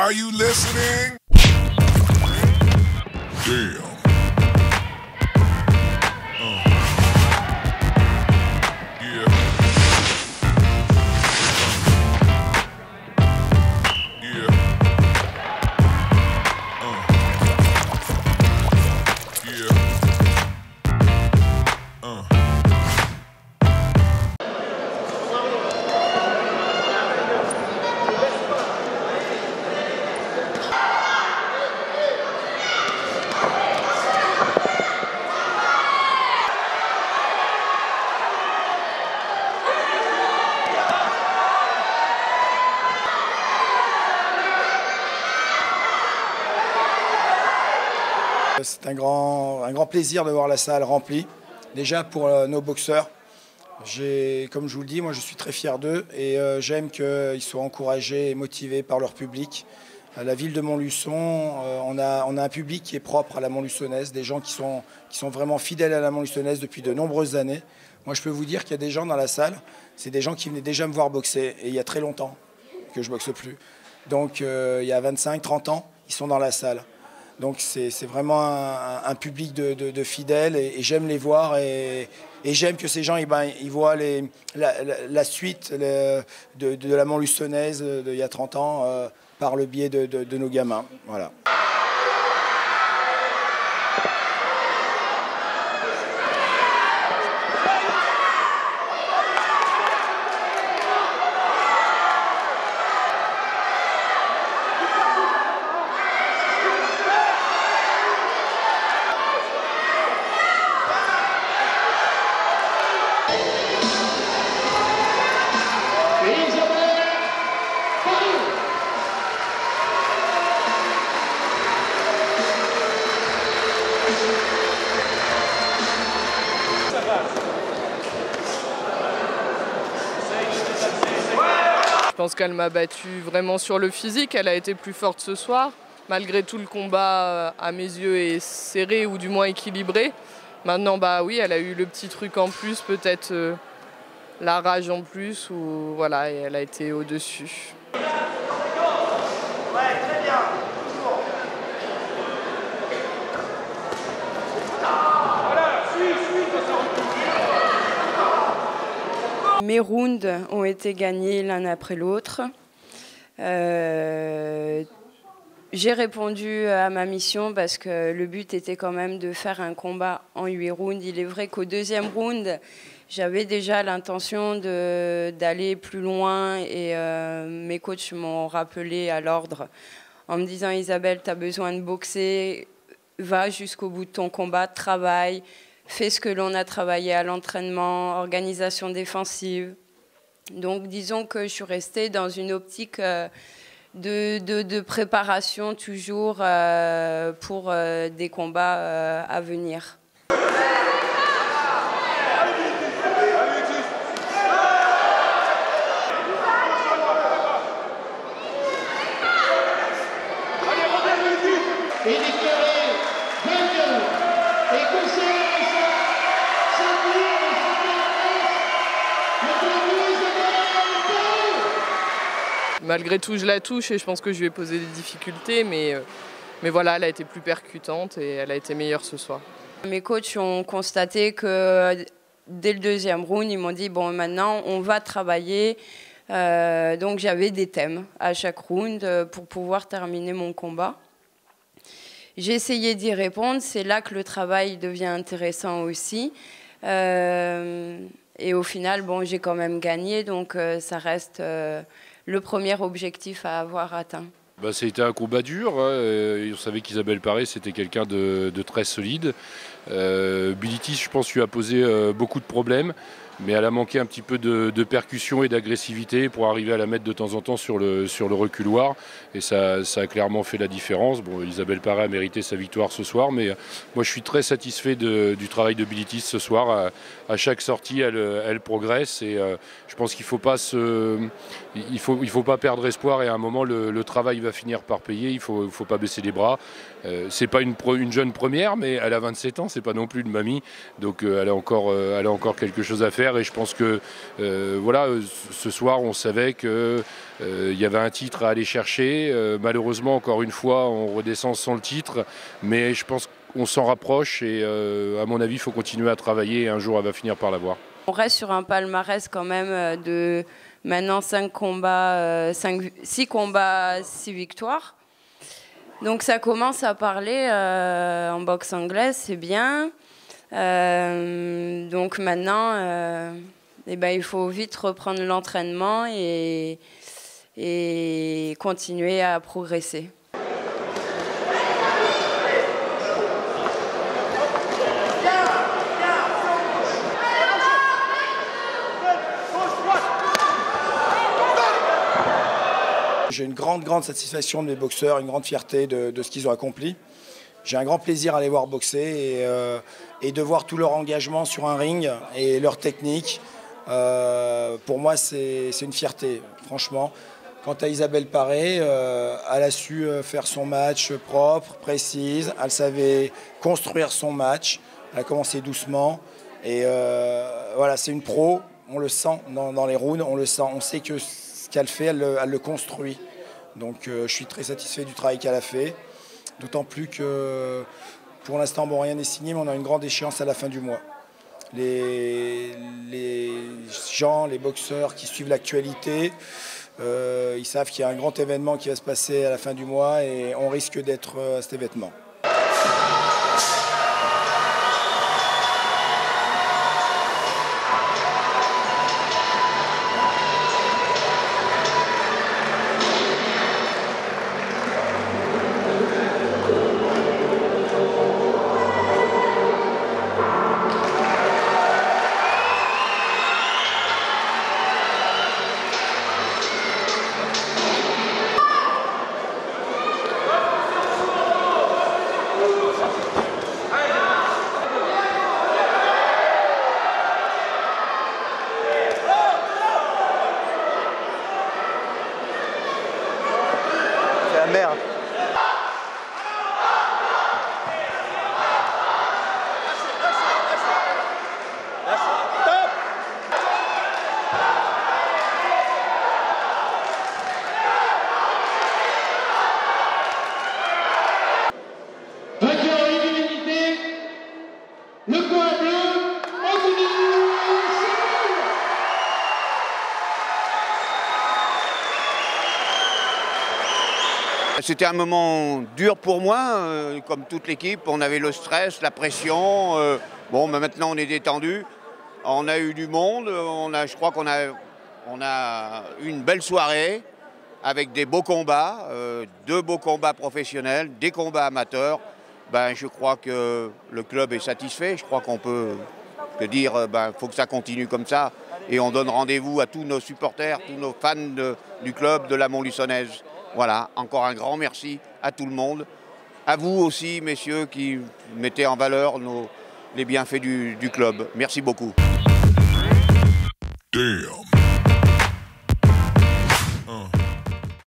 Are you listening? Damn. C'est un grand plaisir de voir la salle remplie, déjà pour nos boxeurs. Comme je vous le dis, moi je suis très fier d'eux et j'aime qu'ils soient encouragés et motivés par leur public. À la ville de Montluçon, on a un public qui est propre à la Montluçonnaise, des gens qui sont vraiment fidèles à la Montluçonnaise depuis de nombreuses années. Moi je peux vous dire qu'il y a des gens dans la salle, c'est des gens qui venaient déjà me voir boxer et il y a très longtemps que je boxe plus. Donc il y a 25-30 ans, ils sont dans la salle. Donc c'est vraiment un public de fidèles et j'aime les voir et j'aime que ces gens ils voient la suite de la Montluçonnaise d'il y a 30 ans par le biais de nos gamins. Voilà. Je pense qu'elle m'a battue vraiment sur le physique, elle a été plus forte ce soir. Malgré tout, le combat, à mes yeux, est serré ou du moins équilibré. Maintenant, bah oui, elle a eu le petit truc en plus, peut-être la rage en plus, ou voilà, et elle a été au-dessus. Ouais, très bien. Mes rounds ont été gagnés l'un après l'autre. J'ai répondu à ma mission parce que le but était quand même de faire un combat en 8 rounds. Il est vrai qu'au deuxième round, j'avais déjà l'intention d'aller plus loin et mes coachs m'ont rappelé à l'ordre en me disant « Isabelle, tu as besoin de boxer, va jusqu'au bout de ton combat, travaille ». Fait ce que l'on a travaillé à l'entraînement, organisation défensive. Donc disons que je suis restée dans une optique de préparation toujours pour des combats à venir. Malgré tout, je la touche et je pense que je lui ai posé des difficultés, mais voilà, elle a été plus percutante et elle a été meilleure ce soir. Mes coachs ont constaté que dès le deuxième round, ils m'ont dit « bon, maintenant, on va travailler ». Donc j'avais des thèmes à chaque round pour pouvoir terminer mon combat. J'ai essayé d'y répondre, c'est là que le travail devient intéressant aussi. Et au final, bon, j'ai quand même gagné, donc ça reste le premier objectif à avoir atteint. Bah, ça a été un combat dur, hein. On savait qu'Isabelle Paré c'était quelqu'un de très solide. Bilitis, je pense, lui a posé beaucoup de problèmes, mais elle a manqué un petit peu de percussion et d'agressivité pour arriver à la mettre de temps en temps sur le reculoir, et ça a clairement fait la différence. Bon, Isabelle Paré a mérité sa victoire ce soir, mais moi je suis très satisfait du travail de Bilitis ce soir. À chaque sortie, elle progresse, et je pense qu'il ne faut pas perdre espoir, et à un moment le travail va finir par payer. Il faut pas baisser les bras. C'est pas une jeune première, mais elle a 27 ans, c'est pas non plus une mamie, donc elle a encore quelque chose à faire. faire et je pense que voilà, ce soir on savait qu'il y avait un titre à aller chercher. Malheureusement, encore une fois, on redescend sans le titre, mais je pense qu'on s'en rapproche et à mon avis, il faut continuer à travailler et un jour elle va finir par l'avoir. On reste sur un palmarès quand même de maintenant 6 combats, 6 victoires. Donc ça commence à parler en boxe anglaise, c'est bien. Donc maintenant, il faut vite reprendre l'entraînement et continuer à progresser. J'ai une grande satisfaction de mes boxeurs, une grande fierté de ce qu'ils ont accompli. J'ai un grand plaisir à les voir boxer et de voir tout leur engagement sur un ring et leur technique. Pour moi, c'est une fierté, franchement. Quant à Isabelle Paré, elle a su faire son match propre, précise. Elle savait construire son match. Elle a commencé doucement. Et voilà, c'est une pro. On le sent dans les rounds, on le sent. On sait que ce qu'elle fait, elle le construit. Donc je suis très satisfait du travail qu'elle a fait. D'autant plus que pour l'instant, bon, rien n'est signé, mais on a une grande échéance à la fin du mois. Les gens, les boxeurs qui suivent l'actualité, ils savent qu'il y a un grand événement qui va se passer à la fin du mois et on risque d'être à cet événement. Merde. Vainqueur en unanimité, le coin bleu, Anthony. C'était un moment dur pour moi, comme toute l'équipe. On avait le stress, la pression. Bon, mais maintenant on est détendu. On a eu du monde. Je crois qu'on a eu une belle soirée avec des beaux combats, 2 beaux combats professionnels, des combats amateurs. Ben, je crois que le club est satisfait. Je crois qu'on peut dire faut que ça continue comme ça. Et on donne rendez-vous à tous nos supporters, tous nos fans du club de la Montluçonnaise. Voilà, encore un grand merci à tout le monde. À vous aussi, messieurs, qui mettez en valeur les bienfaits du club. Merci beaucoup. Damn.